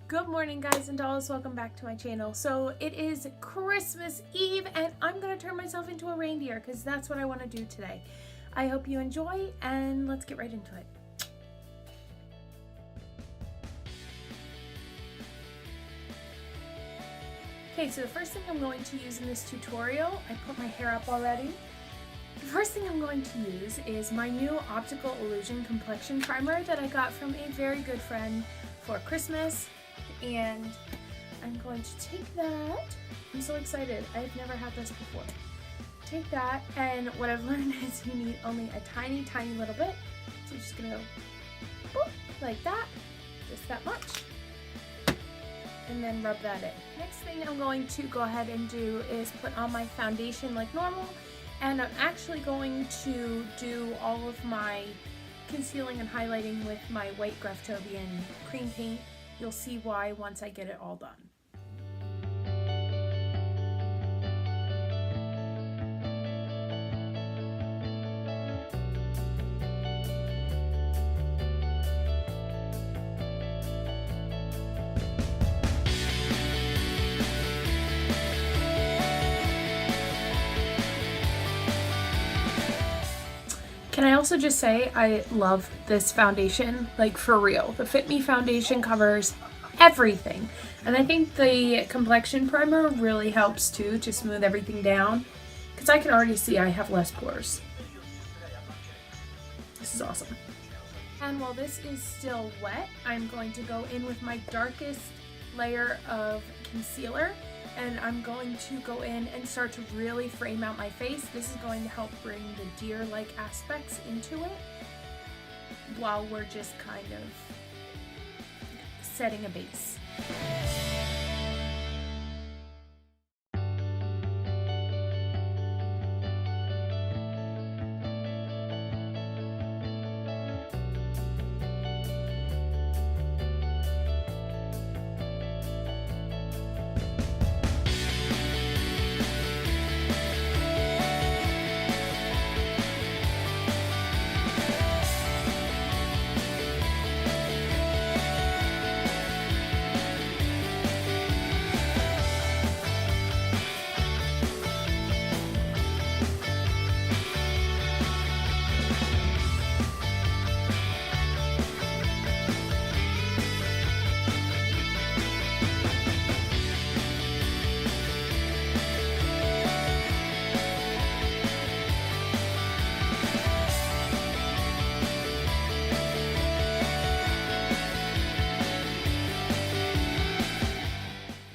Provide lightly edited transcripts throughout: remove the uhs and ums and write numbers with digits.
Good morning, guys and dolls. Welcome back to my channel. So it is Christmas Eve and I'm gonna turn myself into a reindeer because that's what I want to do today. I hope you enjoy and let's get right into it. Okay, so the first thing I'm going to use in this tutorial, I put my hair up already. The first thing I'm going to use is my new Optical Illusion Complexion Primer that I got from a very good friend for Christmas. And I'm going to take that. I'm so excited. I've never had this before. Take that, and what I've learned is you need only a tiny, tiny little bit. So you're just gonna go boop, like that, just that much, and then rub that in. Next thing I'm going to go ahead and do is put on my foundation like normal, and I'm actually going to do all of my concealing and highlighting with my white Graftobian cream paint. You'll see why once I get it all done. Can I also just say I love this foundation, like for real. The Fit Me foundation covers everything. And I think the complexion primer really helps too to smooth everything down because I can already see I have less pores. This is awesome. And while this is still wet, I'm going to go in with my darkest layer of concealer. And I'm going to go in and start to really frame out my face. This is going to help bring the deer-like aspects into it while we're just kind of setting a base.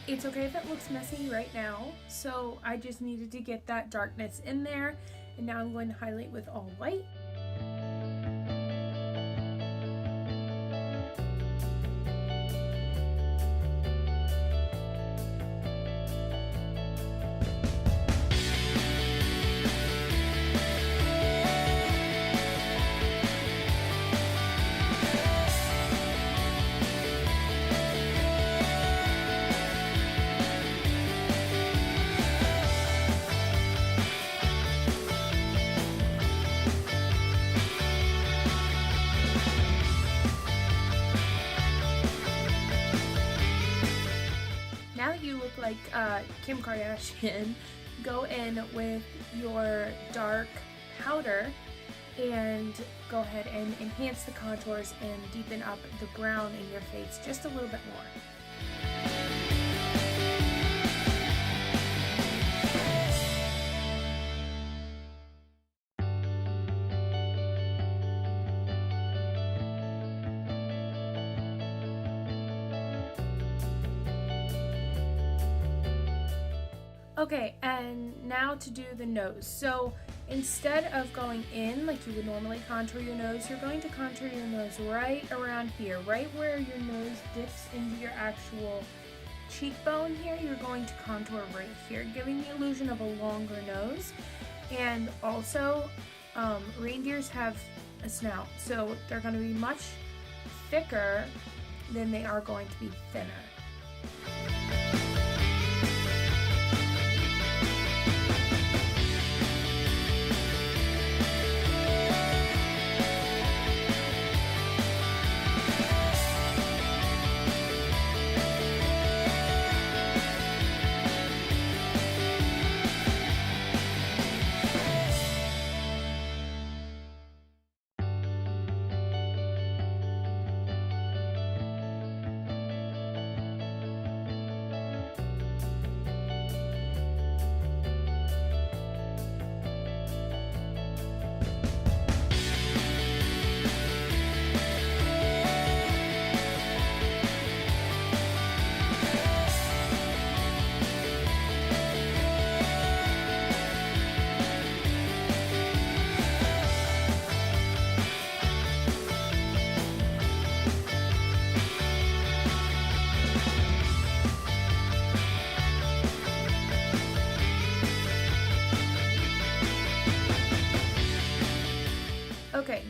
It's okay if it looks messy right now, so I just needed to get that darkness in there, and now I'm going to highlight with all white. Now that you look like Kim Kardashian, go in with your dark powder and go ahead and enhance the contours and deepen up the brown in your face just a little bit more. Okay, and now to do the nose. So instead of going in like you would normally contour your nose, you're going to contour your nose right around here, right where your nose dips into your actual cheekbone here. You're going to contour right here, giving the illusion of a longer nose. And also, reindeers have a snout, so they're going to be much thicker than they are going to be thinner.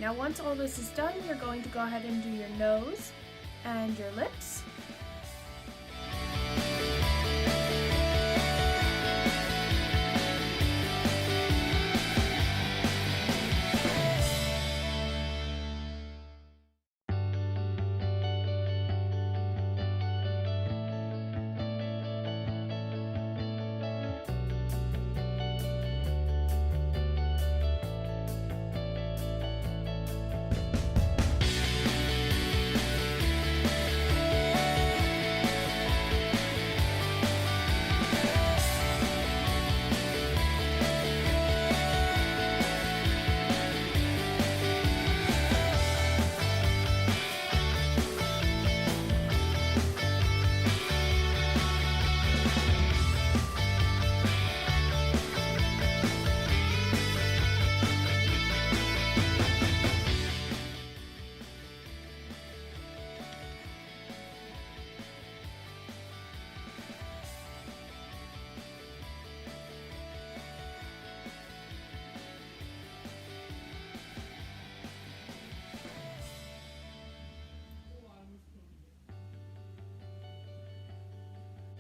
now once all this is done, you're going to go ahead and do your nose and your lips.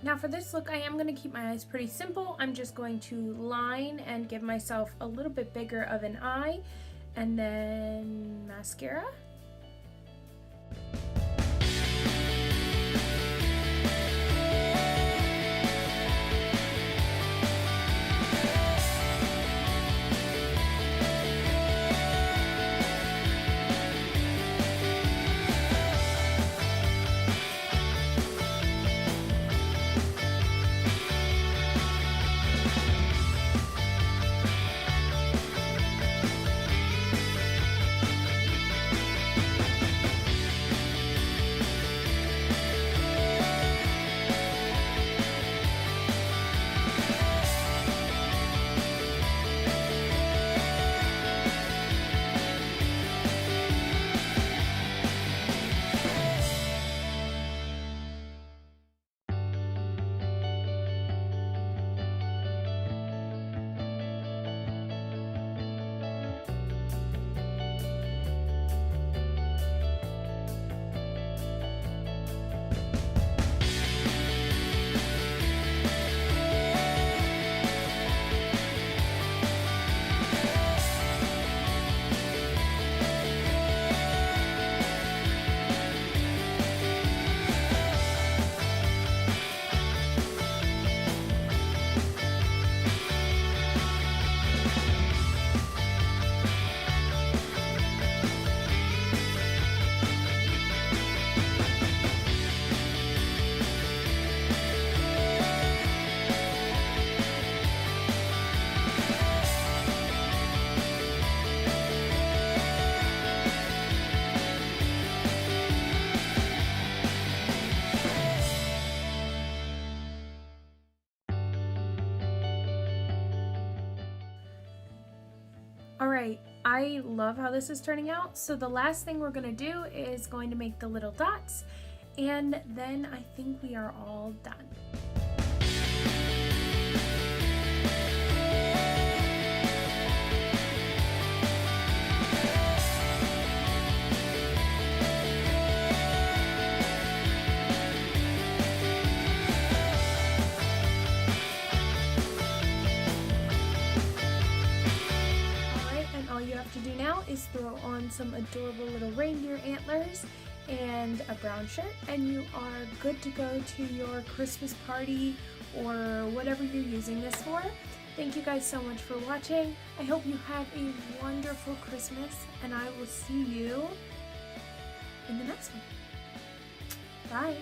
Now for this look, I am going to keep my eyes pretty simple. I'm just going to line and give myself a little bit bigger of an eye, and then mascara. Alright, I love how this is turning out. So the last thing we're going to do is going to make the little dots, and then I think we are all done. To do now is throw on some adorable little reindeer antlers and a brown shirt, and you are good to go to your Christmas party or whatever you're using this for. Thank you guys so much for watching. I hope you have a wonderful Christmas, and I will see you in the next one. Bye.